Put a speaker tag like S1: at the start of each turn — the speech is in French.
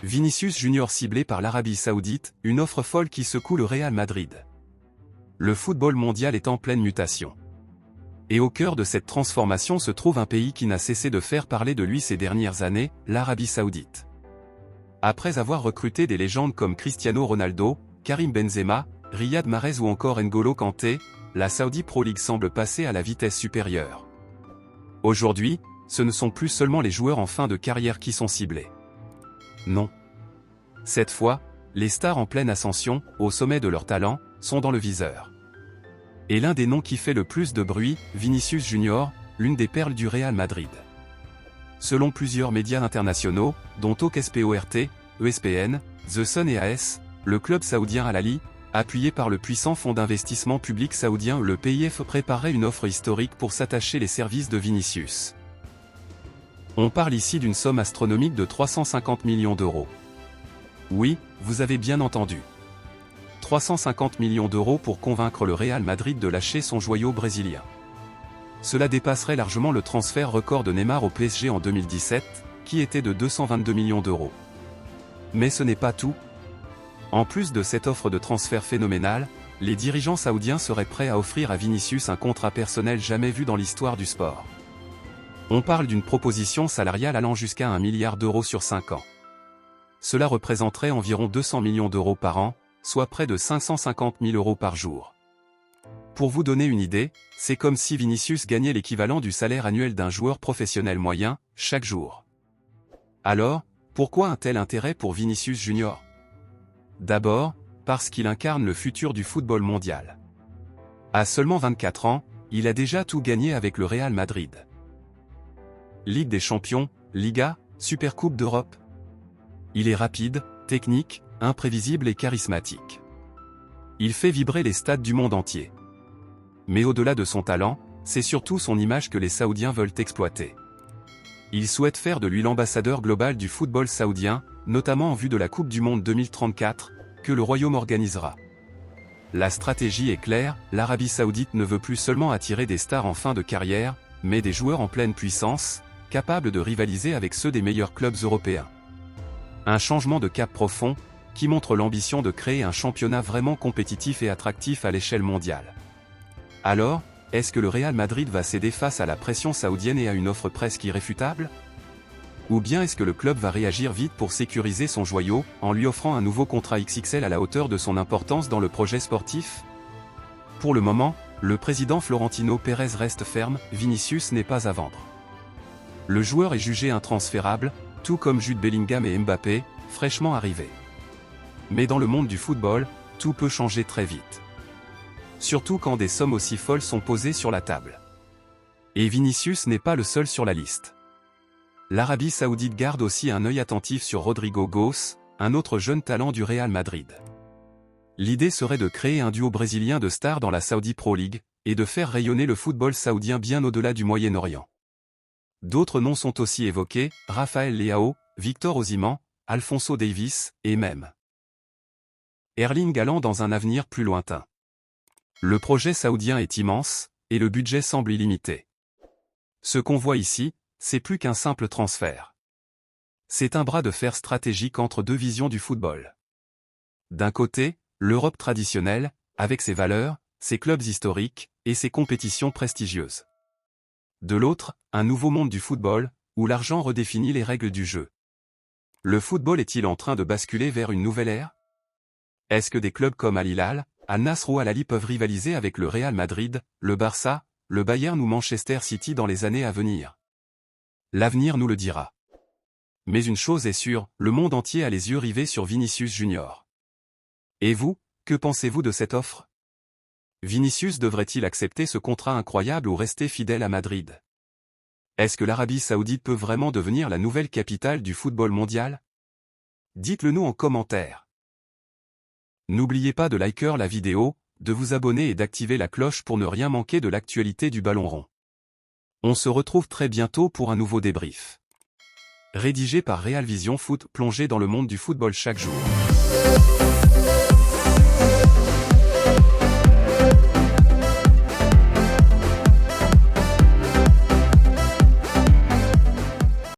S1: Vinicius Junior ciblé par l'Arabie Saoudite, une offre folle qui secoue le Real Madrid. Le football mondial est en pleine mutation. Et au cœur de cette transformation se trouve un pays qui n'a cessé de faire parler de lui ces dernières années, l'Arabie Saoudite. Après avoir recruté des légendes comme Cristiano Ronaldo, Karim Benzema, Riyad Mahrez ou encore N'Golo Kanté, la Saudi Pro League semble passer à la vitesse supérieure. Aujourd'hui, ce ne sont plus seulement les joueurs en fin de carrière qui sont ciblés. Non. Cette fois, les stars en pleine ascension, au sommet de leur talent, sont dans le viseur. Et l'un des noms qui fait le plus de bruit, Vinicius Junior, l'une des perles du Real Madrid. Selon plusieurs médias internationaux, dont Talk Sport, ESPN, The Sun et AS, le club saoudien Al Ahly, appuyé par le puissant fonds d'investissement public saoudien le PIF, préparait une offre historique pour s'attacher les services de Vinicius. On parle ici d'une somme astronomique de 350 millions d'euros. Oui, vous avez bien entendu. 350 millions d'euros pour convaincre le Real Madrid de lâcher son joyau brésilien. Cela dépasserait largement le transfert record de Neymar au PSG en 2017, qui était de 222 millions d'euros. Mais ce n'est pas tout. En plus de cette offre de transfert phénoménale, les dirigeants saoudiens seraient prêts à offrir à Vinicius un contrat personnel jamais vu dans l'histoire du sport. On parle d'une proposition salariale allant jusqu'à 1 milliard d'euros sur 5 ans. Cela représenterait environ 200 millions d'euros par an, soit près de 550 000 euros par jour. Pour vous donner une idée, c'est comme si Vinicius gagnait l'équivalent du salaire annuel d'un joueur professionnel moyen, chaque jour. Alors, pourquoi un tel intérêt pour Vinicius Junior? D'abord, parce qu'il incarne le futur du football mondial. À seulement 24 ans, il a déjà tout gagné avec le Real Madrid. Ligue des Champions, Liga, Supercoupe d'Europe. Il est rapide, technique, imprévisible et charismatique. Il fait vibrer les stades du monde entier. Mais au-delà de son talent, c'est surtout son image que les Saoudiens veulent exploiter. Ils souhaitent faire de lui l'ambassadeur global du football saoudien, notamment en vue de la Coupe du Monde 2034, que le Royaume organisera. La stratégie est claire, l'Arabie Saoudite ne veut plus seulement attirer des stars en fin de carrière, mais des joueurs en pleine puissance, capables de rivaliser avec ceux des meilleurs clubs européens. Un changement de cap profond, qui montre l'ambition de créer un championnat vraiment compétitif et attractif à l'échelle mondiale. Alors, est-ce que le Real Madrid va céder face à la pression saoudienne et à une offre presque irréfutable? Ou bien est-ce que le club va réagir vite pour sécuriser son joyau, en lui offrant un nouveau contrat XXL à la hauteur de son importance dans le projet sportif? Pour le moment, le président Florentino Pérez reste ferme, Vinicius n'est pas à vendre. Le joueur est jugé intransférable, tout comme Jude Bellingham et Mbappé, fraîchement arrivés. Mais dans le monde du football, tout peut changer très vite. Surtout quand des sommes aussi folles sont posées sur la table. Et Vinicius n'est pas le seul sur la liste. L'Arabie Saoudite garde aussi un œil attentif sur Rodrigo Goes, un autre jeune talent du Real Madrid. L'idée serait de créer un duo brésilien de stars dans la Saudi Pro League, et de faire rayonner le football saoudien bien au-delà du Moyen-Orient. D'autres noms sont aussi évoqués, Raphaël Leao, Victor Osimhen, Alphonso Davies, et même Erling Haaland dans un avenir plus lointain. Le projet saoudien est immense, et le budget semble illimité. Ce qu'on voit ici, c'est plus qu'un simple transfert. C'est un bras de fer stratégique entre deux visions du football. D'un côté, l'Europe traditionnelle, avec ses valeurs, ses clubs historiques, et ses compétitions prestigieuses. De l'autre, un nouveau monde du football, où l'argent redéfinit les règles du jeu. Le football est-il en train de basculer vers une nouvelle ère? Est-ce que des clubs comme Al Hilal, Al Nassr ou Al Ahly peuvent rivaliser avec le Real Madrid, le Barça, le Bayern ou Manchester City dans les années à venir? L'avenir nous le dira. Mais une chose est sûre, le monde entier a les yeux rivés sur Vinicius Junior. Et vous, que pensez-vous de cette offre? Vinicius devrait-il accepter ce contrat incroyable ou rester fidèle à Madrid? Est-ce que l'Arabie Saoudite peut vraiment devenir la nouvelle capitale du football mondial? Dites-le nous en commentaire. N'oubliez pas de liker la vidéo, de vous abonner et d'activer la cloche pour ne rien manquer de l'actualité du ballon rond. On se retrouve très bientôt pour un nouveau débrief. Rédigé par Real Vision Foot, plongé dans le monde du football chaque jour.